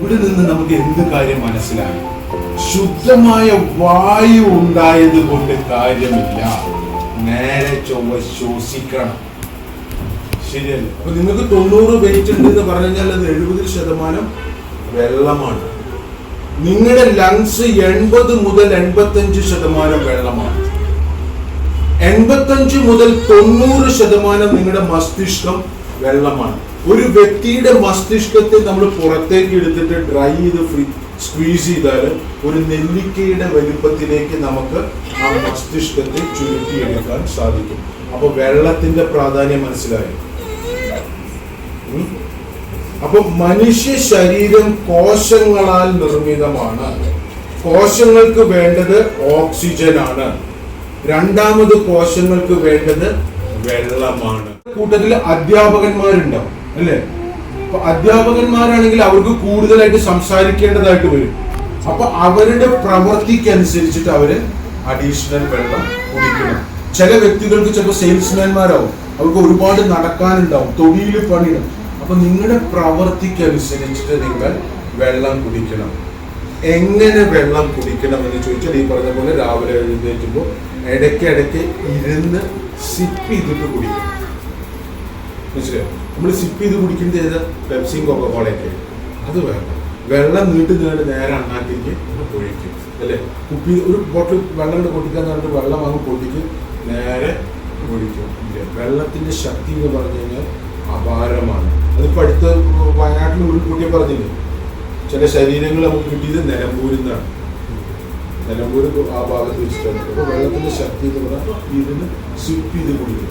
ഇവിടെ നിന്ന് നമുക്ക് എന്ത് കാര്യം മനസ്സിലായി? ശുദ്ധമായ വായു ഉണ്ടായത് കൊണ്ട് കാര്യമില്ല, നേരെ ചൊവ്വ ശ്വസിക്കണം. ശരിയല്ലേ? അപ്പൊ നിങ്ങൾക്ക് 90 വെയിറ്റ് ഉണ്ട് എന്ന് പറഞ്ഞു കഴിഞ്ഞാൽ അത് 70% വെള്ളമാണ്. നിങ്ങളുടെ ലങ്സ് 80 മുതൽ 85% വെള്ളമാണ്. 85 മുതൽ 90% നിങ്ങളുടെ മസ്തിഷ്കം വെള്ളമാണ്. ഒരു വ്യക്തിയുടെ മസ്തിഷ്കത്തെ നമ്മൾ പുറത്തേക്ക് എടുത്തിട്ട് ഡ്രൈ ചെയ്ത് സ്ക്വീസ് ചെയ്താൽ ഒരു നെല്ലിക്കയുടെ വലുപ്പത്തിലേക്ക് നമുക്ക് ആ മസ്തിഷ്കത്തെ ചുരുട്ടിയെടുക്കാൻ സാധിക്കും. അപ്പൊ വെള്ളത്തിന്റെ പ്രാധാന്യം മനസ്സിലായി. അപ്പൊ മനുഷ്യ ശരീരം കോശങ്ങളാൽ നിർമ്മിതമാണ്. കോശങ്ങൾക്ക് വേണ്ടത് ഓക്സിജൻ ആണ്. രണ്ടാമത് കോശങ്ങൾക്ക് വേണ്ടത് വെള്ളമാണ്. കൂട്ടത്തിൽ അധ്യാപകന്മാരുണ്ടാവും അല്ലെ? അപ്പൊ അധ്യാപകന്മാരാണെങ്കിൽ അവർക്ക് കൂടുതലായിട്ട് സംസാരിക്കേണ്ടതായിട്ട് വരും. അപ്പൊ അവരുടെ പ്രവൃത്തിക്കനുസരിച്ചിട്ട് അവര് അഡീഷണൽ വെള്ളം കുടിക്കണം. ചില വ്യക്തികൾക്ക് ചിലപ്പോൾ സെയിൽസ്മാൻമാരാവും, അവർക്ക് ഒരുപാട് നടക്കാനുണ്ടാവും, തൊഴിൽ പണിയിടും. അപ്പൊ നിങ്ങളുടെ പ്രവൃത്തിക്കനുസരിച്ചിട്ട് നിങ്ങൾ വെള്ളം കുടിക്കണം. എങ്ങനെ വെള്ളം കുടിക്കണം എന്ന് ചോദിച്ചാൽ ഈ പറഞ്ഞ പോലെ രാവിലെ എഴുന്നേറ്റുമ്പോൾ ഇടയ്ക്കിടയ്ക്ക് ഇരുന്ന് സിപ്പ് ചെയ്തിട്ട് കുടിക്കണം. മനസ്സിലായോ? നമ്മൾ സിപ്പ് ചെയ്ത് കുടിക്കുന്നത് ഏത്? പെപ്സിയും കൊക്കക്കോളയൊക്കെ. അത് വേണം. വെള്ളം നീട്ടി നേരെ അണ്ണാക്കിലേക്ക് ഒഴിക്കും അല്ലേ? കുപ്പി ഒരു ബോട്ടിൽ വെള്ളം കൊണ്ട് പൊട്ടിക്കാൻ പറഞ്ഞിട്ട് വെള്ളം അങ്ങ് പൊട്ടിക്ക് നേരെ ഒഴിക്കും. വെള്ളത്തിന്റെ ശക്തി എന്ന് പറഞ്ഞു കഴിഞ്ഞാൽ അപാരമാണ്. അതിപ്പോൾ അടുത്ത വയനാട്ടിൽ ഉരുൾപൊട്ടിയ പറഞ്ഞില്ലേ, ചില ശരീരങ്ങൾ നമുക്ക് കിട്ടിയത് നിലമ്പൂരിൽ നിന്നാണ്. നിലമ്പൂർ ആ ഭാഗത്ത് വെച്ചിട്ടാണ്. അപ്പോൾ വെള്ളത്തിന്റെ ശക്തി എന്ന് പറഞ്ഞാൽ ഇതിന് സിപ്പ് ചെയ്ത് കുടിക്കും.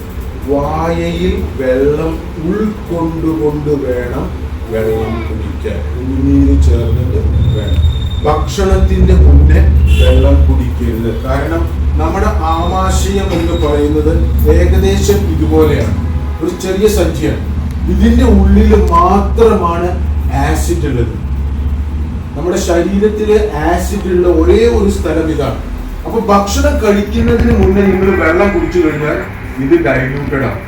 വായയിൽ വെള്ളം ഉൾക്കൊണ്ടുകൊണ്ട് വേണം വെള്ളം കുടിക്കാൻ. ഉമിനീര് ചേർന്നിട്ട് വേണം. ഭക്ഷണത്തിന്റെ മുന്നേ വെള്ളം കുടിക്കരുത്. കാരണം നമ്മുടെ ആമാശയം എന്ന് പറയുന്നത് ഏകദേശം ഇതുപോലെയാണ്, ഒരു ചെറിയ സഞ്ചിയാണ്. ഇതിന്റെ ഉള്ളിൽ മാത്രമാണ് ആസിഡ് ഉള്ളത്. നമ്മുടെ ശരീരത്തില് ആസിഡ് ഉള്ള ഒരേ ഒരു സ്ഥലം ഇതാണ്. അപ്പൊ ഭക്ഷണം കഴിക്കുന്നതിന് മുന്നേ നിങ്ങൾ വെള്ളം കുടിച്ചു കഴിഞ്ഞാൽ ഇത് ഡൈല്യൂട്ടഡ് ആണ്.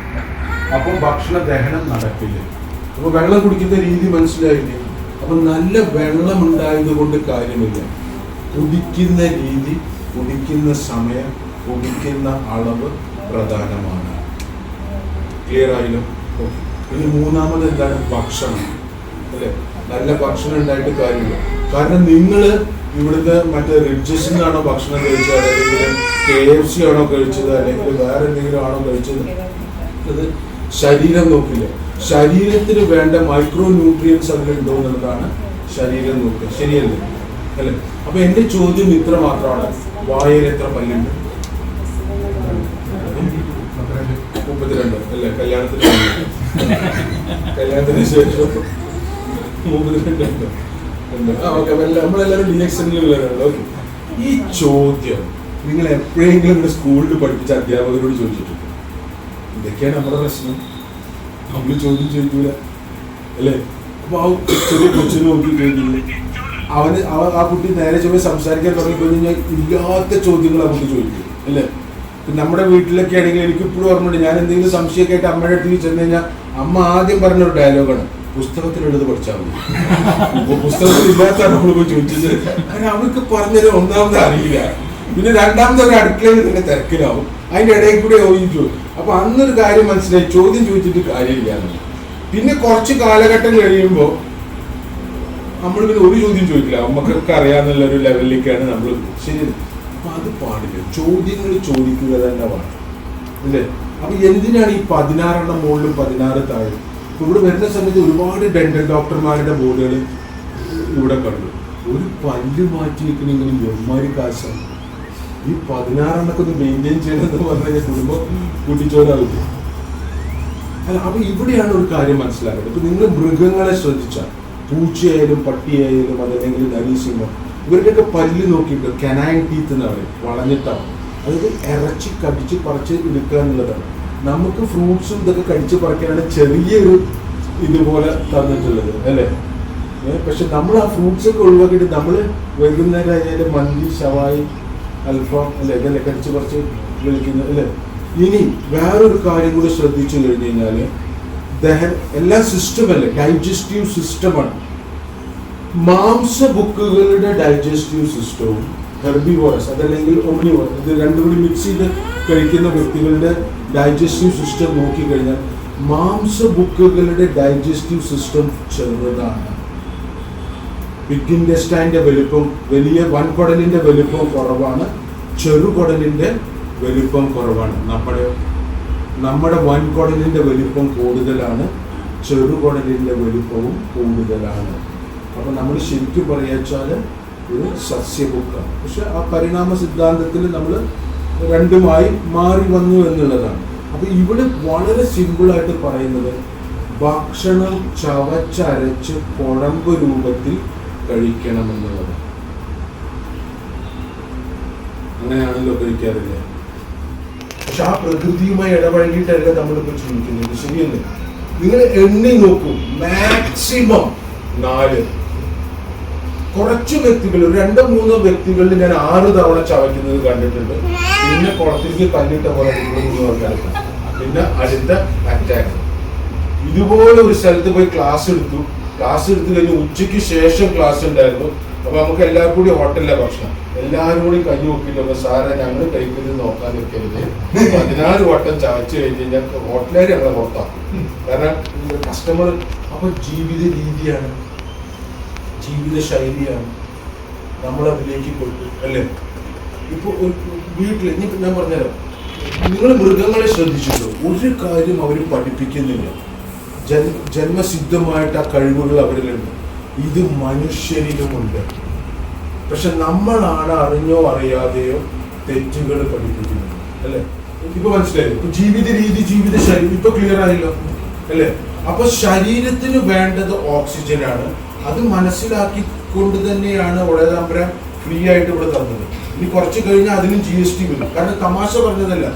അപ്പൊ ഭക്ഷണ ദഹനം നടക്കില്ല. അപ്പൊ വെള്ളം കുടിക്കുന്ന രീതി മനസ്സിലായില്ലേ? അപ്പൊ നല്ല വെള്ളം ഉണ്ടായത് കൊണ്ട് കാര്യമില്ല. കുടിക്കുന്ന രീതി, കുടിക്കുന്ന സമയം, കുടിക്കുന്ന അളവ് പ്രധാനമാണ്. ക്ലിയർ ആയില്ലോ? ഇനി മൂന്നാമത് എന്താണ്? ഭക്ഷണം അല്ലെ? നല്ല ഭക്ഷണം ഉണ്ടായിട്ട് കാര്യമില്ല. കാരണം നിങ്ങൾ ഇവിടുത്തെ മറ്റേ റിഡ്ജസിൽ നിന്നാണോ ഭക്ഷണം കഴിച്ചത്, അല്ലെങ്കിൽ KFC ആണോ കഴിച്ചത്, അല്ലെങ്കിൽ വേറെ എന്തെങ്കിലും ആണോ കഴിച്ചത്, അത് ശരീരം നോക്കില്ല. ശരീരത്തിന് വേണ്ട മൈക്രോ ന്യൂട്രിയൻസ് അതിലുണ്ടോ എന്നുള്ളതാണ് ശരീരം നോക്കുക. ശരിയല്ലേ? അല്ലേ? അപ്പൊ എന്റെ ചോദ്യം ഇത്ര മാത്രമാണ്. വായയിൽ എത്ര പല്ലുണ്ട്? 32 അല്ലേ? കല്യാണത്തിന് ശേഷം 32 നമ്മളെല്ലാവരും DXNലുള്ളവരാണല്ലോ. ഈ ചോദ്യം നിങ്ങൾ എപ്പോഴെങ്കിലും ഇവിടെ സ്കൂളിൽ പഠിപ്പിച്ച അധ്യാപകരോട് ചോദിച്ചിട്ടുണ്ട്? ഇതൊക്കെയാണ് നമ്മുടെ പ്രശ്നം. നമ്മൾ ചോദ്യം ചോദിക്കൂല അല്ലേ? അപ്പൊ ആ ചെറിയ കൊച്ചിനെ നോക്കി കഴിഞ്ഞില്ലേ, ആ കുട്ടി നേരെ ചൊവ്വേ സംസാരിക്കാൻ തുടങ്ങിക്കഴിഞ്ഞാൽ ഇല്ലാത്ത ചോദ്യങ്ങൾ ആ കുട്ടി ചോദിക്കും അല്ലേ? നമ്മുടെ വീട്ടിലൊക്കെ ആണെങ്കിൽ എനിക്ക് ഇപ്പോഴും ഓർമ്മയുണ്ട്, ഞാൻ എന്തെങ്കിലും സംശയമൊക്കെ ആയിട്ട് അമ്മയുടെ അടുത്തേക്ക് ചെന്ന് കഴിഞ്ഞാൽ അമ്മ ആദ്യം പറഞ്ഞൊരു ഡയലോഗാണ്, പുസ്തകത്തിലെഴുത് പഠിച്ചാൽ മതി. ഇപ്പൊ പുസ്തകത്തിൽ ഇല്ലാത്താണ് നമ്മൾ പോയി ചോദിച്ചത്. കാരണം അവർക്ക് പറഞ്ഞത് ഒന്നാമത് അറിയില്ല, പിന്നെ രണ്ടാമത് ഒരു അടുക്കളയിൽ തന്നെ തിരക്കിലാവും, അതിന്റെ ഇടയിൽ കൂടെ ചോദിച്ചു. അപ്പൊ അന്നൊരു കാര്യം മനസ്സിലായി, ചോദ്യം ചോദിച്ചിട്ട് കാര്യമില്ല. പിന്നെ കുറച്ച് കാലഘട്ടം കഴിയുമ്പോൾ നമ്മൾ പിന്നെ ഒരു ചോദ്യം ചോദിക്കില്ല, അമ്മക്കൊക്കെ അറിയാന്നുള്ള ഒരു ലെവലിലേക്കാണ് നമ്മൾ. ശരി, അപ്പൊ അത് പാടില്ല. ചോദ്യങ്ങൾ ചോദിക്കുക തന്നെ പാടില്ല അല്ലേ? അപ്പൊ എന്തിനാണ് ഈ 16 മുകളിലും 16 താഴെ? ഇവിടെ വരുന്ന സമയത്ത് ഒരുപാട് ഡെന്റൽ ഡോക്ടർമാരുടെ ബോർഡുകൾ ഇവിടെ കണ്ടു. ഒരു പല്ല് മാറ്റി വെക്കണമെങ്കിലും എമ്മാരി കാശാണ്. ഈ 16 ഒന്ന് മെയിൻറ്റെയിൻ ചെയ്യണമെന്ന് പറഞ്ഞു കഴിഞ്ഞാൽ കുടുംബം കൂട്ടിച്ചോരാവില്ല അല്ല. അപ്പൊ ഇവിടെയാണ് ഒരു കാര്യം മനസ്സിലാക്കുന്നത്. ഇപ്പൊ നിങ്ങൾ മൃഗങ്ങളെ ശ്രദ്ധിച്ചാൽ, പൂച്ചയായാലും പട്ടിയായാലും അതല്ലെങ്കിൽ നരീസിംഹം, ഇവരുടെയൊക്കെ പല്ല് നോക്കിയിട്ട് കനൈൻ ടീത്ത് എന്ന് പറയും, വളഞ്ഞിട്ടാണ്. അതായത് ഇറച്ചി കടിച്ച് പറിച്ച് എടുക്കുക എന്നുള്ളതാണ്. നമുക്ക് ഫ്രൂട്ട്സും ഇതൊക്കെ കടിച്ച് പറിക്കാനാണ് ചെറിയൊരു ഇതുപോലെ തന്നിട്ടുള്ളത് അല്ലേ? പക്ഷെ നമ്മൾ ആ ഫ്രൂട്ട്സ് ഒക്കെ ഒഴിവാക്കിയിട്ട് നമ്മൾ വൈകുന്നേരം ആയാലും മന്തി, ഷവായി, അൽഫാം അല്ലേ, ഇതല്ലേ കടിച്ച് പറിച്ച് വിളിക്കുന്നത് അല്ലേ? ഇനി വേറൊരു കാര്യം കൂടി ശ്രദ്ധിച്ചു കഴിഞ്ഞു കഴിഞ്ഞാൽ, എല്ലാ സിസ്റ്റം അല്ലേ, ഡൈജസ്റ്റീവ് സിസ്റ്റമാണ്. മാംസബുക്കുകളുടെ ഡൈജസ്റ്റീവ് സിസ്റ്റവും ഹെർബിവോറസ് അതല്ലെങ്കിൽ ഒമ്നിവോറസ് ഇത് രണ്ടും കൂടി മിക്സ് ചെയ്ത് കഴിക്കുന്ന വ്യക്തികളുടെ ഡൈജസ്റ്റീവ് സിസ്റ്റം നോക്കിക്കഴിഞ്ഞാൽ മാംസബുക്കുകളുടെ ഡൈജസ്റ്റീവ് സിസ്റ്റം ചെറുതാണ്. ബിഗ് ഇൻറ്റസ്റ്റൈൻ്റെ വലിപ്പം വലിയ വൻകുടലിൻ്റെ വലിപ്പം കുറവാണ്, ചെറുകുടലിൻ്റെ വലിപ്പം കുറവാണ്. നമ്മുടെ വൻകുടലിൻ്റെ വലിപ്പം കൂടുതലാണ്, ചെറുകുടലിൻ്റെ വലിപ്പവും കൂടുതലാണ്. അപ്പോൾ നമ്മൾ ശരിക്കും പറയാച്ചാൽ ഒരു സസ്യബുക്കാണ്. പക്ഷെ ആ പരിണാമ സിദ്ധാന്തത്തിൽ നമ്മൾ രണ്ടുമായി മാറി വന്നു എന്നുള്ളതാണ്. അപ്പോൾ ഇവിടെ വളരെ സിമ്പിളായിട്ട് പറയുന്നത് ഭക്ഷണം ചവച്ചരച്ച് കുഴമ്പ് രൂപത്തിൽ കഴിക്കണമെന്നുള്ളത്. അങ്ങനെയാണല്ലോ കഴിക്കാറില്ല. പക്ഷെ ആ പ്രകൃതിയുമായി ഇടപഴകിയിട്ടല്ല നമ്മളിപ്പോൾ ജീവിക്കുന്നത്. ശരിയല്ലേ? നിങ്ങൾ എണ്ണി നോക്കൂ, മാക്സിമം 4. കുറച്ച് വ്യക്തികൾ 2-3 വ്യക്തികളിൽ ഞാൻ 6 തവണ ചവയ്ക്കുന്നത് കണ്ടിട്ടുണ്ട്. പിന്നെ കുളത്തിലേക്ക് കല്ലിട്ട പോലെ പിന്നെ അടുത്ത അറ്റാക്ക്. ഇതുപോലെ ഒരു സ്ഥലത്ത് പോയി ക്ലാസ് എടുത്തു കഴിഞ്ഞ് ഉച്ചയ്ക്ക് ശേഷം ക്ലാസ് ഉണ്ടായിരുന്നു. അപ്പൊ നമുക്ക് എല്ലാവർക്കും കൂടി ഹോട്ടലിലെ ഭക്ഷണം എല്ലാവരും കൂടി കൈ നോക്കിയില്ല. സാറെ ഞങ്ങൾ കഴിക്കുന്നത് നോക്കാൻ വെക്കരുത്, 14 വട്ടം ചവച്ച് കഴിഞ്ഞ് കഴിഞ്ഞാൽ ഹോട്ടലുകാർ ഞങ്ങളെ പുറത്താക്കും. കാരണം കസ്റ്റമർ. അപ്പൊ ജീവിത രീതിയാണ്, ജീവിത ശൈലിയാണ് നമ്മളതിലേക്ക് കൊടുത്തു അല്ലേ? ഇപ്പൊ വീട്ടിൽ ഞാൻ പറഞ്ഞല്ലോ, നിങ്ങൾ മൃഗങ്ങളെ ശ്രദ്ധിച്ചിട്ടോ? ഒരു കാര്യം അവർ പഠിപ്പിക്കുന്നില്ല. ജന്മസിദ്ധമായിട്ട് ആ കഴിവുകൾ അവരിലുണ്ട്. ഇത് മനുഷ്യരിലുമുണ്ട്. പക്ഷെ നമ്മളാണ് അറിഞ്ഞോ അറിയാതെയോ തെറ്റുകൾ പഠിപ്പിക്കുന്നത് അല്ലെ? ഇപ്പൊ മനസ്സിലായോ? ഇപ്പൊ ജീവിത രീതി, ജീവിത ശൈലി ഇപ്പൊ ക്ലിയർ ആയല്ലോ അല്ലെ? അപ്പൊ ശരീരത്തിന് വേണ്ടത് ഓക്സിജനാണ്. അത് മനസ്സിലാക്കിക്കൊണ്ട് തന്നെയാണ് ഒളേതാമ്പരം ഫ്രീ ആയിട്ട് ഇവിടെ തന്നത്. ഇനി കുറച്ച് കഴിഞ്ഞാൽ അതിനും GST വരും. കാരണം തമാശ പറഞ്ഞതല്ല,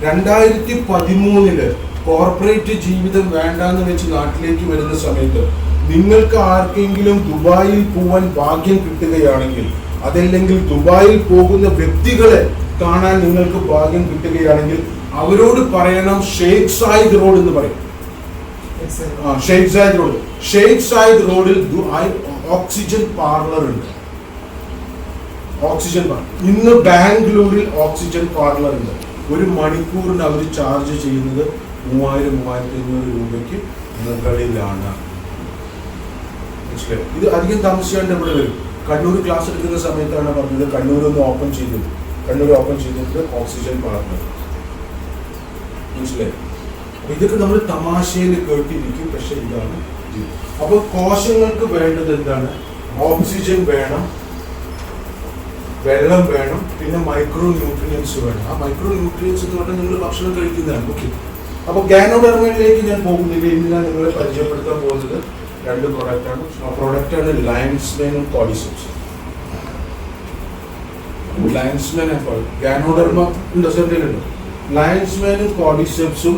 2013 കോർപ്പറേറ്റ് ജീവിതം വേണ്ടാന്ന് വെച്ച് നാട്ടിലേക്ക് വരുന്ന സമയത്ത് നിങ്ങൾക്ക് ആർക്കെങ്കിലും ദുബായിൽ പോവാൻ ഭാഗ്യം കിട്ടുകയാണെങ്കിൽ, അതല്ലെങ്കിൽ ദുബായിൽ പോകുന്ന വ്യക്തികളെ കാണാൻ നിങ്ങൾക്ക് ഭാഗ്യം കിട്ടുകയാണെങ്കിൽ അവരോട് പറയണം ഷെയ്ഖ് സായിദ് റോഡ് എന്ന് പറയും. Sheikh Zayed road. Sheikh Zayed റോഡിൽ ഓക്സിജൻ പാർലർ ഉണ്ട്. Oxygen parlour. ഇന്ന് ബാംഗ്ലൂരിൽ ഓക്സിജൻ പാർലർ ഉണ്ട്. 1 മണിക്കൂറിന് അവർ ചാർജ് ചെയ്യുന്നത് 3000-3500 രൂപയ്ക്ക് മുകളിലാണ്. മനസ്സിലായി? ഇത് അധികം താമസിയാണ്ട് ഇവിടെ വരും. കണ്ണൂർ ക്ലാസ് എടുക്കുന്ന സമയത്താണ് പറഞ്ഞത് കണ്ണൂർ ഓപ്പൺ ചെയ്തിട്ട് ഓക്സിജൻ പാർലർ. മനസ്സിലായി? ഇതൊക്കെ നമ്മൾ തമാശയിൽ കേട്ടിരിക്കും, പക്ഷെ ഇതാണ്. അപ്പൊ കോശങ്ങൾക്ക് വേണ്ടത് എന്താണ്? ഓക്സിജൻ വേണം, വെള്ളം വേണം, പിന്നെ മൈക്രോ ന്യൂട്രിയൻസ് വേണം. ആ മൈക്രോ ന്യൂട്രിയൻസ് എന്ന് പറഞ്ഞാൽ നിങ്ങൾ ഭക്ഷണം കഴിക്കുന്നതാണ്. ഓക്കെ. അപ്പൊ ഗാനോഡെർമയിലേക്ക് ഞാൻ പോകുന്നില്ല. ഇന്ന് ഞാൻ നിങ്ങളെ പരിചയപ്പെടുത്താൻ പോകുന്നത് 2 പ്രോഡക്റ്റാണ്. ആ പ്രോഡക്റ്റാണ് ലയൺസ്മാനും കോഡിസെപ്സും. ഗാനോഡെർമ ഇൻഡസ്ട്രിയിലുണ്ട്. ലയൺസ്മാനും കോഡിസെപ്സും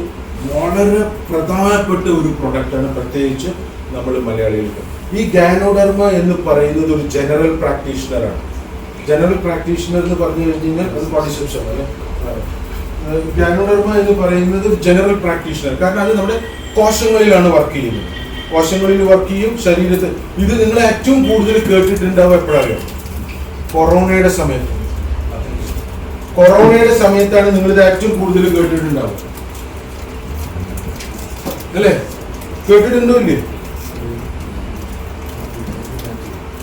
വളരെ പ്രധാനപ്പെട്ട ഒരു പ്രൊഡക്റ്റാണ്, പ്രത്യേകിച്ച് നമ്മൾ മലയാളികൾക്ക്. ഈ ഗാനോഡെർമ എന്ന് പറയുന്നത് ഒരു ജനറൽ പ്രാക്ടീഷണറാണ്. ജനറൽ പ്രാക്ടീഷണർ എന്ന് പറഞ്ഞു കഴിഞ്ഞാൽ അത് കോഡിസെപ്സ് ആണ് അല്ലെ? ഗാനോഡെർമ എന്ന് പറയുന്നത് ജനറൽ പ്രാക്ടീഷണർ. കാരണം അത് നമ്മുടെ കോശങ്ങളിലാണ് വർക്ക് ചെയ്യുന്നത്. കോശങ്ങളിൽ വർക്ക് ചെയ്യും, ശരീരത്തിൽ. ഇത് നിങ്ങൾ ഏറ്റവും കൂടുതൽ കേട്ടിട്ടുണ്ടാവും എപ്പോഴാണ്? കൊറോണയുടെ സമയത്താണ് നിങ്ങളിത് ഏറ്റവും കൂടുതൽ കേട്ടിട്ടുണ്ടാവും അല്ലേ? കേട്ടിട്ടുണ്ടോ ഇല്ലേ?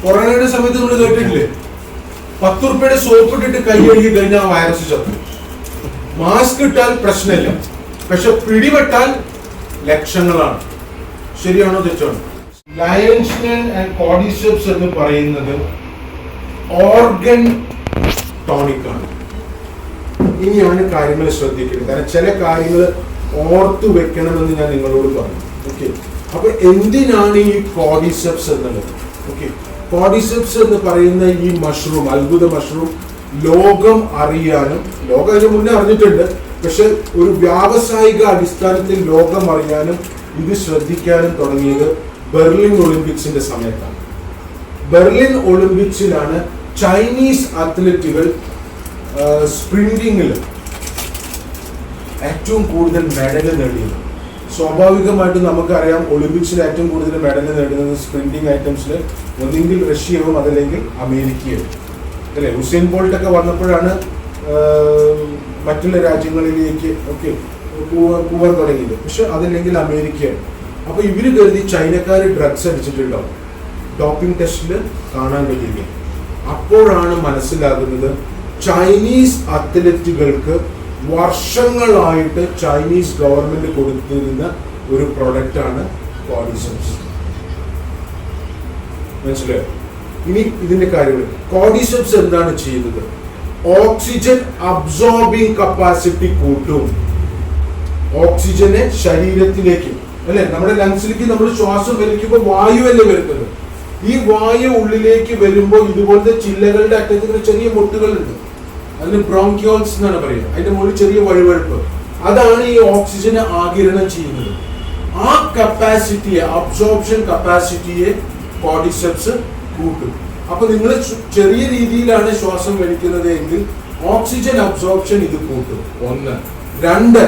കൊറോണയുടെ സമയത്ത് നിങ്ങൾ കേട്ടിട്ടില്ലേ? 10 രൂപയുടെ സോപ്പ് ഇട്ടിട്ട് കൈ കഴുകി കഴിഞ്ഞാൽ വൈറസ് ചത്തു. മാസ്ക് ഇട്ടാൽ പ്രശ്നമില്ല, പക്ഷെ പിടിപെട്ടാൽ ലക്ഷങ്ങളാണ്. ശരിയാണോ തെറ്റാണോ? ലയൺസ്മാൻ ആൻഡ് കോഡിസെപ്സ് എന്ന് പറയുന്നത് ഓർഗൻ ടോണിക് ആണ്. ഇനിയാണ് കാര്യങ്ങൾ ശ്രദ്ധിക്കുന്നത്. കാരണം ചില കാര്യങ്ങൾ ഓർത്തു വെക്കണമെന്ന് ഞാൻ നിങ്ങളോട് പറഞ്ഞു. ഓക്കെ. അപ്പൊ എന്തിനാണ് ഈ കോഡിസെപ്സ് എന്നുള്ളത്? ഓക്കെ. കോഡിസെപ്സ് എന്ന് പറയുന്ന ഈ മഷ്റൂം, അത്ഭുത മഷ്റൂം, ലോകം അറിയാനും, ലോകം അതിന് മുന്നേ അറിഞ്ഞിട്ടുണ്ട്, പക്ഷെ ഒരു വ്യാവസായിക അടിസ്ഥാനത്തിൽ ലോകം അറിയാനും ഇത് ശ്രദ്ധിക്കാനും തുടങ്ങിയത് ബെർലിൻ ഒളിമ്പിക്സിന്റെ സമയത്താണ്. ബെർലിൻ ഒളിമ്പിക്സിലാണ് ചൈനീസ് അത്ലറ്റുകൾ സ്പ്രിന്റിങ്ങിൽ ഏറ്റവും കൂടുതൽ മെഡൽ നേടിയത്. സ്വാഭാവികമായിട്ടും നമുക്കറിയാം ഒളിമ്പിക്സിൽ ഏറ്റവും കൂടുതൽ മെഡൽ നേടുന്നത് സ്പ്രിന്റിംഗ് ഐറ്റംസിൽ ഒന്നെങ്കിൽ റഷ്യയും അതല്ലെങ്കിൽ അമേരിക്കയും അല്ലേ. ഉസൈൻ ബോൾട്ട് ഒക്കെ വന്നപ്പോഴാണ് മറ്റുള്ള രാജ്യങ്ങളിലേക്ക് ഒക്കെ പോവാൻ തുടങ്ങിയത്. പക്ഷെ അതല്ലെങ്കിൽ അമേരിക്കയാണ്. അപ്പൊ ഇവര് കരുതി ചൈനക്കാർ ഡ്രഗ്സ് അടിച്ചിട്ടുണ്ടാവും, ഡോപ്പിംഗ് ടെസ്റ്റിൽ കാണാൻ കഴിയില്ല. അപ്പോഴാണ് മനസ്സിലാകുന്നത് ചൈനീസ് അത്ലറ്റുകൾക്ക് വർഷങ്ങളായിട്ട് ചൈനീസ് ഗവൺമെന്റ് കൊടുത്തിരുന്ന ഒരു പ്രൊഡക്റ്റ് ആണ് കോർഡിസെപ്സ്. മനസ്സിലായോ? ഇനി ഇതിന്റെ കാര്യങ്ങൾ. കോർഡിസെപ്സ് എന്താണ് ചെയ്യുന്നത്? ഓക്സിജൻ അബ്സോർബിംഗ് കപ്പാസിറ്റി കൂട്ടും. ഓക്സിജനെ ശരീരത്തിലേക്ക് അല്ലെ, നമ്മുടെ ലങ്സിലേക്ക് നമ്മൾ ശ്വാസം വലിക്കുമ്പോൾ വായുവല്ലേ വരുന്നത്. ഈ വായു ഉള്ളിലേക്ക് വരുമ്പോൾ ഇതുപോലത്തെ ചില്ലകളുടെ അറ്റത്തിന് ചെറിയ മുട്ടുകളുണ്ട്, അതിന് ബ്രോങ്കിയോൾസ് എന്നാണ് പറയുക. അതിന്റെ മുകളിൽ ചെറിയ വഴുവഴുപ്പ്, അതാണ് ഈ ഓക്സിജനെ ആഗിരണം ചെയ്യുന്നത്. ആ കപ്പാസിറ്റിയെ, അബ്സോർപ്ഷൻ കപ്പാസിറ്റിയെ കോർഡിസെപ്സ് കൂട്ടും. അപ്പൊ നിങ്ങൾ ചെറിയ രീതിയിലാണ് ശ്വാസം വലിക്കുന്നത് എങ്കിൽ ഓക്സിജൻ അബ്സോർപ്ഷൻ ഇത് കൂട്ടും. ഒന്ന്. രണ്ട്,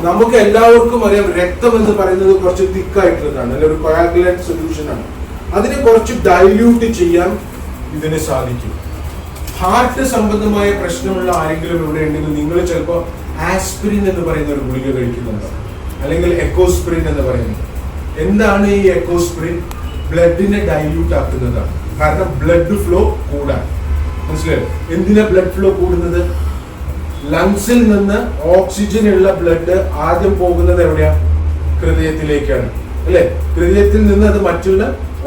നമുക്ക് എല്ലാവർക്കും അറിയാം രക്തം എന്ന് പറയുന്നത് കുറച്ച് തിക്കായിട്ടുള്ളതാണ്, അല്ലെ, ഒരു കൊയാഗുലേറ്റ് സൊല്യൂഷൻ ആണ്. അതിനെ കുറച്ച് ഡൈല്യൂട്ട് ചെയ്യാൻ ഇതിന് സാധിക്കും. ഹാർട്ട് സംബന്ധമായ പ്രശ്നമുള്ള ആരെങ്കിലും ഇവിടെ ഉണ്ടെങ്കിൽ നിങ്ങൾ ചിലപ്പോൾ ആസ്പിരിൻ എന്ന് പറയുന്ന ഒരു ഗുളിക കഴിക്കുന്നുണ്ടോ, അല്ലെങ്കിൽ എക്കോസ്പ്രിൻ എന്ന് പറയുന്നത്. എന്താണ് ഈ എക്കോസ്പ്രിൻ? ബ്ലഡിനെ ഡൈല്യൂട്ട് ആക്കുന്നതാണ്. കാരണം ബ്ലഡ് ഫ്ലോ കൂടാൻ. മനസ്സിലായോ? എന്തിനാ ബ്ലഡ് ഫ്ലോ കൂടുന്നത്? ലങ്സിൽ നിന്ന് ഓക്സിജൻ ഉള്ള ബ്ലഡ് ആദ്യം പോകുന്നത് എവിടെയാ? ഹൃദയത്തിലേക്കാണ്, അല്ലെ? ഹൃദയത്തിൽ നിന്ന് അത് മറ്റുള്ള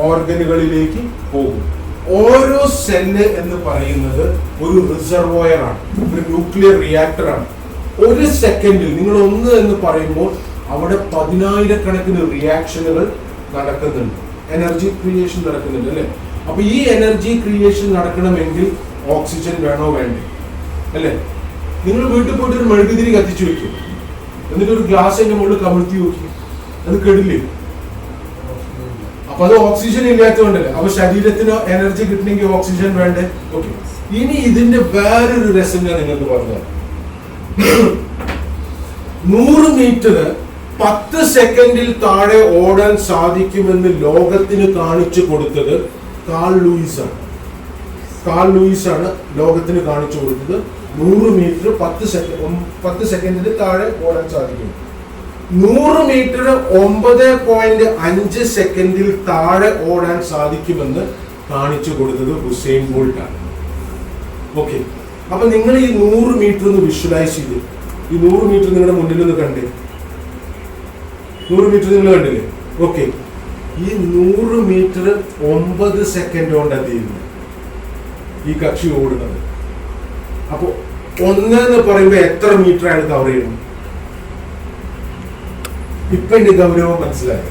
ഓർഗനുകളിലേക്ക് പോകും. ഓരോ സെല്ല് എന്ന് പറയുന്നത് ഒരു റിസർവോയർ ആണ്, ഒരു ന്യൂക്ലിയർ റിയാക്ടർ ആണ്. ഒരു സെക്കൻഡിൽ നിങ്ങൾ ഒന്ന് എന്ന് പറയുമ്പോൾ അവിടെ 10,000-കണക്കിന് റിയാക്ഷനുകൾ നടക്കുന്നുണ്ട്, എനർജി ക്രിയേഷൻ നടക്കുന്നുണ്ട്, അല്ലെ? അപ്പൊ ഈ എനർജി ക്രിയേഷൻ നടക്കണമെങ്കിൽ ഓക്സിജൻ വേണോ വേണ്ടേ, അല്ലെ? നിങ്ങൾ വീട്ടിൽ പോയിട്ട് ഒരു മെഴുകുതിരി കത്തിച്ചു വെക്കും, എന്നിട്ട് ഒരു ഗ്ലാസ് അതിന്റെ മുകളിൽ കമിഴ്ത്തി നോക്കി, അത് കെടില്ലേ? അപ്പൊ അത് ഓക്സിജൻ ഇല്ലാത്തതുകൊണ്ടല്ലേ. അപ്പൊ ശരീരത്തിന് എനർജി കിട്ടണമെങ്കിൽ ഓക്സിജൻ വേണ്ടേ? ഓക്കെ. ഇനി ഇതിന്റെ വേറൊരു രസം ഞാൻ നിങ്ങൾക്ക് പറഞ്ഞു. 100 മീറ്റർ 10 സെക്കൻഡിൽ താഴെ ഓടാൻ സാധിക്കുമെന്ന് ലോകത്തിന് കാണിച്ചു കൊടുത്തത് കാൾ ലൂയിസ് ആണ്. കാൾ ലൂയിസ് ആണ് ലോകത്തിന് കാണിച്ചു കൊടുത്തത് 100 മീറ്റർ 10 സെക്കൻഡിൽ താഴെ ഓടാൻ സാധിക്കും. 100 മീറ്റർ 9.5 സെക്കൻഡിൽ താഴെ ഓടാൻ സാധിക്കുമെന്ന് കാണിച്ചു കൊടുത്തത് ഉസൈൻ ബോൾട്ട് ആണ്. ഓക്കെ. അപ്പൊ നിങ്ങൾ ഈ 100 മീറ്റർ ഒന്ന് വിഷ്വലൈസ് ചെയ്ത്, ഈ 100 മീറ്റർ നിങ്ങളുടെ മുന്നിൽ നിന്ന് കണ്ടേ? 100 മീറ്റർ നിങ്ങൾ കണ്ടില്ലേ? ഓക്കെ. ഈ 100 മീറ്റർ 9 സെക്കൻഡ് കൊണ്ടാണ് തീരുന്നത് ഈ കക്ഷി ഓടുന്നത്. അപ്പൊ 1 എന്ന് പറയുമ്പോ എത്ര മീറ്റർ ആണ് കവർ ചെയ്യണം? ഇപ്പൊ എന്റെ ഗൗരവം മനസ്സിലായി.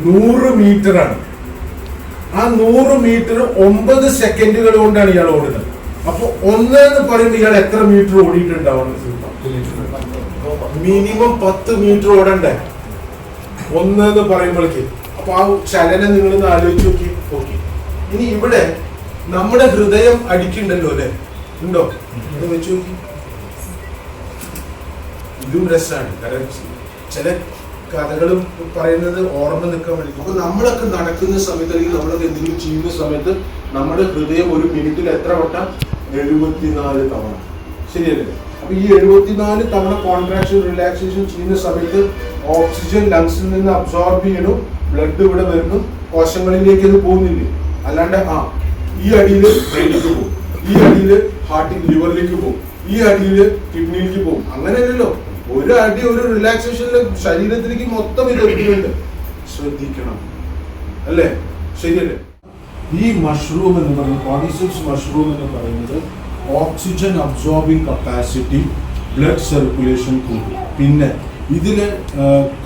100 മീറ്റർ ആണ്. ആ 100 മീറ്റർ 9 സെക്കൻഡുകൾ കൊണ്ടാണ് ഇയാൾ ഓടുന്നത്. അപ്പൊ 1 എന്ന് പറയുമ്പോൾ ഇയാൾ എത്ര മീറ്റർ ഓടിയിട്ടുണ്ടാവണം? മിനിമം 10 മീറ്റർ ഓടണ്ടേ 1 എന്ന് പറയുമ്പോഴേക്ക്. അപ്പൊ ആ ചലനം നിങ്ങളൊന്ന് ആലോചിച്ച് നോക്കി. ഓക്കെ. ഇനി ഇവിടെ നമ്മുടെ ഹൃദയം അടിക്കണ്ടല്ലോ, അല്ലെ? ഉണ്ടോ? അത് വെച്ച് നോക്കി. ഇതും രസമാണ്. കാരണം ചില കഥകളും പറയുന്നത് ഓർമ്മ നിൽക്കാൻ വേണ്ടി. അപ്പൊ നമ്മളൊക്കെ നടക്കുന്ന സമയത്ത് അല്ലെങ്കിൽ നമ്മളൊക്കെ എന്തെങ്കിലും ചെയ്യുന്ന സമയത്ത് നമ്മുടെ ഹൃദയം ഒരു മിനിറ്റിൽ എത്ര വട്ടം? 74 തവണ. ശരിയല്ലേ? അപ്പൊ ഈ 74 തവണ കോൺട്രാക്ഷൻ റിലാക്സേഷൻ ചെയ്യുന്ന സമയത്ത് ഓക്സിജൻ ലങ്സിൽ നിന്ന് അബ്സോർബ് ചെയ്യണു, ബ്ലഡ് ഇവിടെ വരുന്നു, കോശങ്ങളിലേക്ക് അത് പോകുന്നില്ലേ? അല്ലാണ്ട് ഈ അടിയില് ബ്രെയിനിലേക്ക് പോകും, ഈ അടിയില് ഹാർട്ടിൽ ലിവറിലേക്ക് പോകും, ഈ അടിയില് കിഡ്നിയിലേക്ക് പോകും. അങ്ങനെയല്ലല്ലോ. ഒരു അടി ഒരു റിലാക്സേഷനിൽ ശരീരത്തിലേക്ക് മൊത്തം ഇത് എത്തുന്നുണ്ട്. ശ്രദ്ധിക്കണം, അല്ലേ? ശരിയല്ലേ? ഈ മഷ്റൂം എന്ന് പറയുന്നത്, കോർഡിസെപ്സ് മഷ്റൂം എന്ന് പറയുന്നത് oxygen absorbing capacity, blood circulation കൂട്ടും. പിന്നെ ഇതില്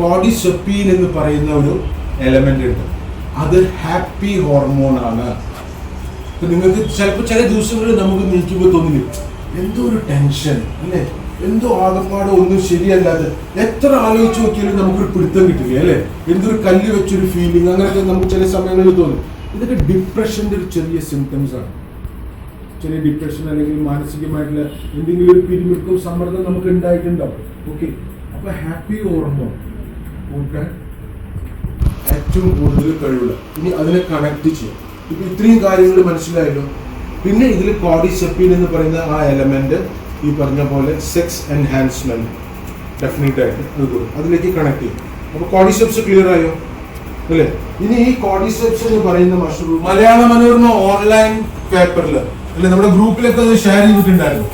കോർഡിസെപ്പീൻ എന്ന് പറയുന്ന ഒരു എലമെന്റ് ഉണ്ട്. അത് ഹാപ്പി ഹോർമോൺ ആണ്. നിങ്ങൾക്ക് ചിലപ്പോൾ ചില ദിവസങ്ങളിൽ നമുക്ക് നീക്കുമ്പോൾ തോന്നില്ല, എന്തോ ഒരു ടെൻഷൻ, അല്ലേ? എന്തോ ആകപ്പാടെ ഒന്നും ശരിയല്ലാതെ എത്ര ആലോചിച്ച് നോക്കിയാലും നമുക്കൊരു പിടുത്തം കിട്ടില്ല, അല്ലേ? എന്തൊരു കല്ല് വെച്ചൊരു ഫീലിംഗ്, അങ്ങനെയൊക്കെ നമുക്ക് ചില സമയങ്ങളിൽ തോന്നും. ഇതൊക്കെ ഡിപ്രഷന്റെ ഒരു ചെറിയ സിംറ്റംസ് ആണ്. ചെറിയ ഡിപ്രഷൻ അല്ലെങ്കിൽ മാനസികമായിട്ടുള്ള എന്തെങ്കിലും ഒരു പിരിമുറുക്കം സമ്മർദ്ദം നമുക്ക് ഉണ്ടായിട്ടുണ്ടാവും. ഓക്കെ, അപ്പൊ ഹാപ്പി ഹോർമോൺ കൂട്ടാൻ ഏറ്റവും കൂടുതൽ കഴിവുള്ള ഇനി അതിനെ കണക്ട് ചെയ്യാം. ഇപ്പൊ ഇത്രയും കാര്യങ്ങൾ മനസ്സിലായല്ലോ. പിന്നെ ഇതിൽ കോർഡിസെപ്പിൻ എന്ന് പറയുന്ന ആ എലമെന്റ് ഈ പറഞ്ഞ പോലെ സെക്സ് എൻഹാൻസ്മെന്റ് ഡെഫിനറ്റ് ആയിട്ട് അത് കൊടുക്കും, അതിലേക്ക് കണക്ട് ചെയ്യും. അപ്പൊ കോർഡിസെപ്സ് ക്ലിയർ ആയോ അല്ലേ? ഇനി ഈ കോർഡിസെപ്സ് എന്ന് പറയുന്ന മഷ്റൂം മലയാള മനോരമ ഓൺലൈൻ പേപ്പറിൽ അല്ലെ നമ്മുടെ ഗ്രൂപ്പിലൊക്കെ അത് ഷെയർ ചെയ്തിട്ടുണ്ടായിരുന്നു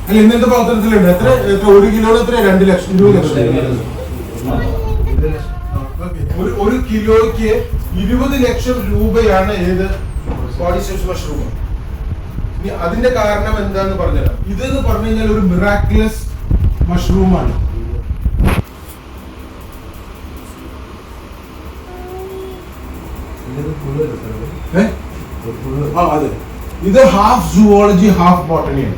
അല്ല? ഇന്നത്തെ പത്രത്തിലുണ്ട്. എത്ര 1 കിലോ എത്ര 2 ലക്ഷം 20 ലക്ഷം. ഒരു കിലോയ്ക്ക് 20 ലക്ഷം രൂപയാണ് ഏത് കോർഡിസെപ്സ് മഷ്റൂം. ഇനി അതിന്റെ കാരണം എന്താന്ന് പറഞ്ഞുതരാം. ഇതെന്ന് പറഞ്ഞു കഴിഞ്ഞാൽ ഒരു മിറാക്കുലസ് മഷ്റൂമാണ്. അതെ, ഇത് ഹാഫ് സുവോളജി ഹാഫ് ബോട്ടണിയാണ്.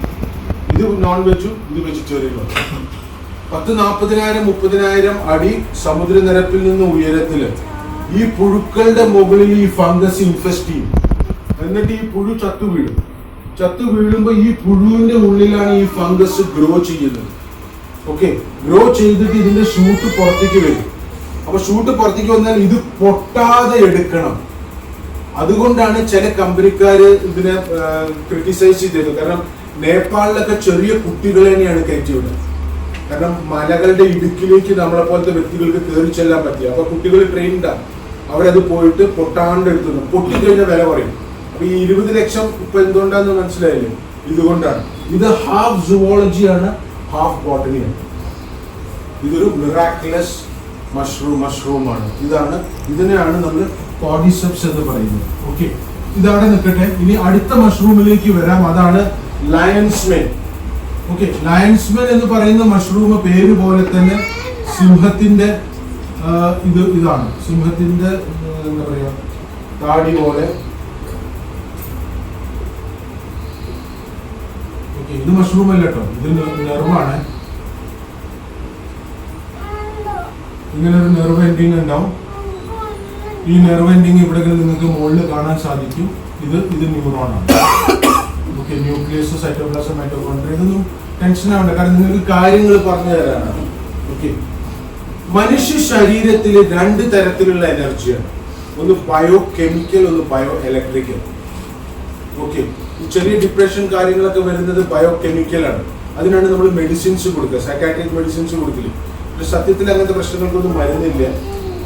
ഇത് നോൺ വെജും ഇത് വെജിറ്റേറിയനും. 10,000-40,000-30,000 അടി സമുദ്രനിരപ്പിൽ നിന്ന് ഉയരത്തില് ഈ പുഴുക്കളുടെ മുകളിൽ ഈ ഫംഗസ് ഇൻഫെസ്റ്റ് ചെയ്യും. എന്നിട്ട് ഈ പുഴു ചത്തു വീഴുമ്പോൾ ഈ പുഴുവിന്റെ ഉള്ളിലാണ് ഈ ഫംഗസ് ഗ്രോ ചെയ്യുന്നത്. ഓക്കെ, ഗ്രോ ചെയ്തിട്ട് ഇതിന്റെ ഷൂട്ട് പുറത്തേക്ക് വരും. അപ്പൊ ഷൂട്ട് പുറത്തേക്ക് വന്നാൽ ഇത് പൊട്ടാതെ എടുക്കണം. അതുകൊണ്ടാണ് ചില കമ്പനിക്കാര് ഇതിനെ ക്രിട്ടിസൈസ് ചെയ്തത്. കാരണം നേപ്പാളിലൊക്കെ ചെറിയ കുട്ടികളെ തന്നെയാണ് കയറ്റിവിടുന്നത്. കാരണം മലകളുടെ ഇടുക്കിലേക്ക് നമ്മളെ പോലത്തെ വ്യക്തികൾക്ക് കയറി ചെല്ലാൻ പറ്റില്ല. അപ്പൊ കുട്ടികൾ ട്രെയിൻഡാണ്, അവരത് പോയിട്ട് പൊട്ടാണ്ട് എടുത്തുന്നു. പൊട്ടിക്കഴിഞ്ഞ വില പറയും. അപ്പൊ ഈ 20 ലക്ഷം ഇപ്പൊ എന്തുകൊണ്ടാന്ന് മനസ്സിലായില്ലേ? ഇതുകൊണ്ടാണ്. ഇത് ഹാഫ് സുവോളജിയാണ് ഹാഫ് ബോട്ടണിയാണ്. ഇതൊരു മിറാക്കുലസ് മഷ്റൂമാണ്. ഇതിനെയാണ് നമ്മൾ കോർഡിസെപ്സ് എന്ന് പറയുന്നത്. ഓക്കെ, ഇതവിടെ നിൽക്കട്ടെ. ഇനി അടുത്ത മഷ്റൂമിലേക്ക് വരാം. അതാണ് lions men. Okay, lions men എന്ന് പറയുന്ന മഷ്റൂം പേര് പോലെ തന്നെ സിംഹത്തിന്റെ ഇതാണ്. സിംഹത്തിന്റെ എന്താ പറയാ താടി പോലെ. ഓക്കെ, ഇത് മഷ്റൂം അല്ല കേട്ടോ, ഇത് നെർവാണ്. ഇങ്ങനെ ഒരു നെർവ് എൻഡിങ് ഉണ്ടാവും. ഈ നെർവ് എൻഡിങ് ഇവിടെ നിങ്ങൾക്ക് മുകളിൽ കാണാൻ സാധിക്കും. ഇത് ന്യൂറോൺ ആണ്. Okay, nucleus, cytoplasm, mitochondria. ഇതൊന്നും ടെൻഷൻ ആവണ്ട, കാരണം നിങ്ങൾക്ക് കാര്യങ്ങൾ പറഞ്ഞു തരാനാണ്. ഓക്കെ, മനുഷ്യ ശരീരത്തിൽ 2 തരത്തിലുള്ള എനർജിയാണ്. ഒന്ന് ബയോ കെമിക്കൽ, ഒന്ന് ബയോ ഇലക്ട്രിക്കൽ. ഓക്കെ, ചെറിയ ഡിപ്രഷൻ കാര്യങ്ങളൊക്കെ വരുന്നത് ബയോ കെമിക്കലാണ്. അതിനാണ് നമ്മൾ മെഡിസിൻസ് കൊടുക്കുക, സൈക്കാട്രിക് മെഡിസിൻസ് കൊടുക്കില്ല. പക്ഷെ സത്യത്തിൽ അങ്ങനത്തെ പ്രശ്നങ്ങൾക്കൊന്നും മരുന്നില്ല,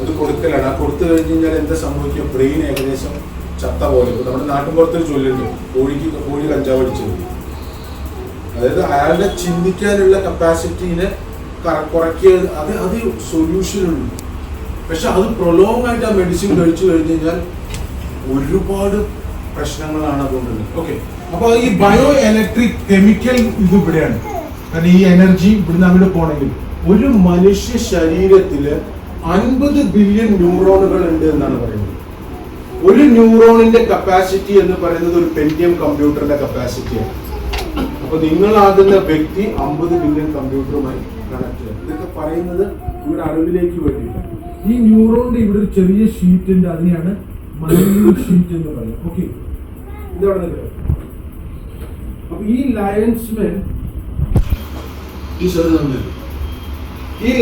അത് കൊടുക്കലാണ്. ആ കൊടുത്തു കഴിഞ്ഞ് കഴിഞ്ഞാൽ എന്താ സംഭവിക്കുക? ബ്രെയിൻ ഏകദേശം ചത്ത പോലെ. ഇപ്പൊ നമ്മുടെ നാട്ടിൻപുറത്തൊരു ചൊല്ലുണ്ട്, കോഴി കഞ്ചാവ് അടിച്ചത്. അതായത് അയാളുടെ ചിന്തിക്കാനുള്ള കപ്പാസിറ്റിനെ കുറയ്ക്കുക. അത് സൊല്യൂഷൻ ഉണ്ട്. പക്ഷെ അത് പ്രൊലോങ് ആയിട്ട് ആ മെഡിസിൻ കഴിച്ചു കഴിഞ്ഞ് കഴിഞ്ഞാൽ ഒരുപാട് പ്രശ്നങ്ങളാണ് അതുകൊണ്ടുള്ളത്. ഓക്കെ, അപ്പൊ ഈ ബയോ ഇലക്ട്രിക് കെമിക്കൽ ഇത് ഇവിടെയാണ്. കാരണം ഈ എനർജി ഇവിടുന്ന് അങ്ങോട്ട് പോകണമെങ്കിൽ ഒരു മനുഷ്യ ശരീരത്തില് 50 ബില്യൺ ന്യൂറോണുകൾ ഉണ്ട് എന്നാണ് പറയുന്നത്. ഒരു ന്യൂറോണിന്റെ കപ്പാസിറ്റി എന്ന് പറയുന്നത് ഒരു പെന്റിയം കമ്പ്യൂട്ടറിന്റെ കപ്പാസിറ്റിയാണ്. അപ്പൊ നിങ്ങളാകുന്ന വ്യക്തി 50 ബില്യൺ കമ്പ്യൂട്ടറുമായി കണക്ട് ചെയ്യണം. ഇതൊക്കെ പറയുന്നത് ഇവിടെ അറിവിലേക്ക് വേണ്ടിയിട്ടാണ്. ഈ ന്യൂറോണിന്റെ ഇവിടെ ഒരു ചെറിയ ഷീറ്റ് ഉണ്ട്, അതിനെയാണ് മൈന്യൂട്ട് ഷീറ്റ് എന്ന് പറയുന്നത്. ഓക്കെ, ഇതവിടെ നിൽക്കുക. അപ്പൊ ഈ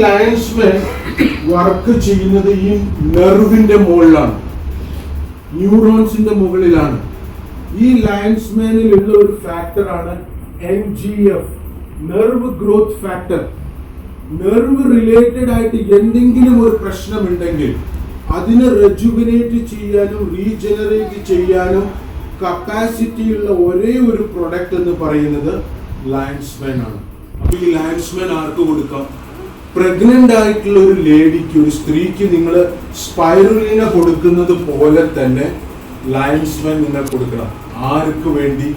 ലയൺസ്മെൻ വർക്ക് ചെയ്യുന്നത് ഈ നെർവിന്റെ മുകളിലാണ്, ന്യൂറോൺസിന്റെ മുകളിലാണ്. ഈ ലയൺസ്മാനിലുള്ള ഒരു ഫാക്ടറാണ് NGF, nerve growth factor. Nerve related ആയിട്ട് എന്തെങ്കിലും ഒരു പ്രശ്നമുണ്ടെങ്കിൽ അതിനെ റെജുവിനേറ്റ് ചെയ്യാനും റീജനറേറ്റ് ചെയ്യാനും കപ്പാസിറ്റിയുള്ള ഒരേ ഒരു പ്രൊഡക്റ്റ് എന്ന് പറയുന്നത് ലയൺസ്മാൻ ആണ്. അപ്പൊ ഈ ലയൺസ്മാൻ ആർക്ക് കൊടുക്കാം? പ്രഗ്നന്റ് ആയിട്ടുള്ള ഒരു ലേഡിക്ക്, ഒരു സ്ത്രീക്ക് നിങ്ങൾ സ്പൈറുലിന കൊടുക്കുന്നത് പോലെ തന്നെ ലയൺസ്മാൻ നിങ്ങൾ കൊടുക്കണം. ആർക്ക് വേണ്ടി?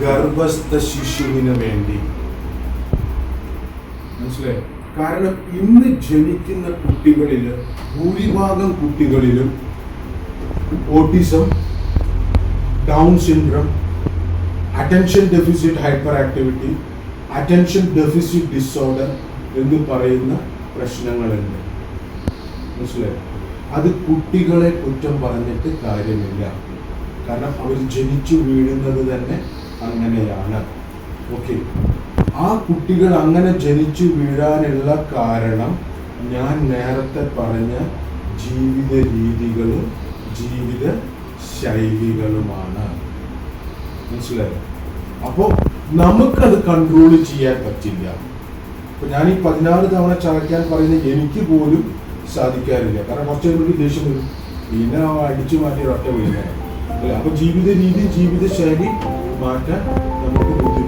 ഗർഭസ്ഥ ശിശുവിന് വേണ്ടി. മനസ്സിലായോ? കാരണം ഇന്ന് ജനിക്കുന്ന കുട്ടികളിൽ ഭൂരിഭാഗം കുട്ടികളിലും autism, down syndrome, attention deficit hyper activity, attention deficit disorder എന്ന് പറയുന്ന പ്രശ്നങ്ങളുണ്ട്. മനസ്സിലായോ? അത് കുട്ടികളെ കുറ്റം പറഞ്ഞിട്ട് കാര്യമില്ല. കാരണം അവർ ജനിച്ചു വീഴുന്നത് തന്നെ അങ്ങനെയാണ്. ഓക്കെ, ആ കുട്ടികൾ അങ്ങനെ ജനിച്ചു വീഴാനുള്ള കാരണം ഞാൻ നേരത്തെ പറഞ്ഞ ജീവിത രീതികളും ജീവിത ശൈലികളുമാണ്. മനസ്സിലായോ? അപ്പോൾ നമുക്കത് കൺട്രോൾ ചെയ്യാൻ പറ്റില്ല. ഇപ്പൊ ഞാൻ ഈ 16 തവണ ചവയ്ക്കാൻ പറയുന്നത് എനിക്ക് പോലും സാധിക്കാറില്ല. കാരണം കുറച്ച് കഴിയുമ്പോൾ ദേഷ്യം വരും, പിന്നെ അടിച്ചു മാറ്റി ഒറ്റ വീഴുന്നത് അല്ലേ. അപ്പൊ ജീവിത രീതി ജീവിത ശൈലി മാറ്റാൻ നമുക്ക് ബുദ്ധിമുട്ട്.